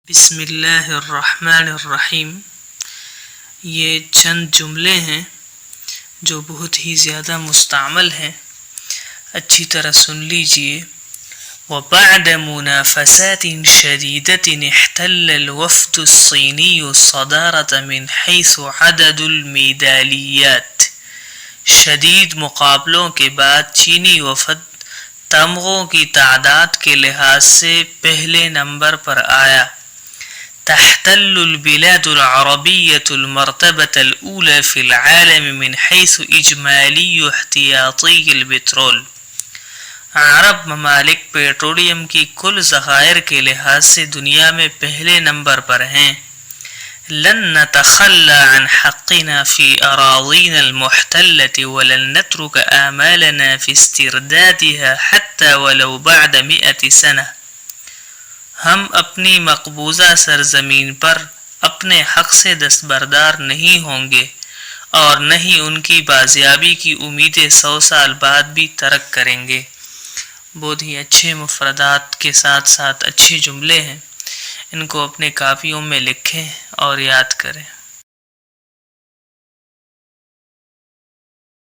بسم اللہ الرحمن الرحیم۔ یہ چند جملے ہیں جو بہت ہی زیادہ مستعمل ہیں، اچھی طرح سن لیجئے۔ وبعد منافسات شديدة احتل الوفد الصيني الصدارة من حيث عدد الميداليات۔ شدید مقابلوں کے بعد چینی وفد تمغوں کی تعداد کے لحاظ سے پہلے نمبر پر آیا۔ تحتل البلاد العربية المرتبة الأولى في العالم من حيث إجمالي احتياطي البترول۔ عرب ممالک پیٹرولیم کی کل ذخائر کے لحاظ سے دنیا میں پہلے نمبر پر ہیں۔ لن نتخلى عن حقنا في أراضينا المحتلة ولن نترك آمالنا في استردادها حتى ولو بعد 100 سنة۔ ہم اپنی مقبوضہ سرزمین پر اپنے حق سے دستبردار نہیں ہوں گے اور نہ ہی ان کی بازیابی کی امیدیں 100 سال بعد بھی ترک کریں گے۔ بہت ہی اچھے مفردات کے ساتھ ساتھ اچھے جملے ہیں، ان کو اپنے کاپیوں میں لکھیں اور یاد کریں۔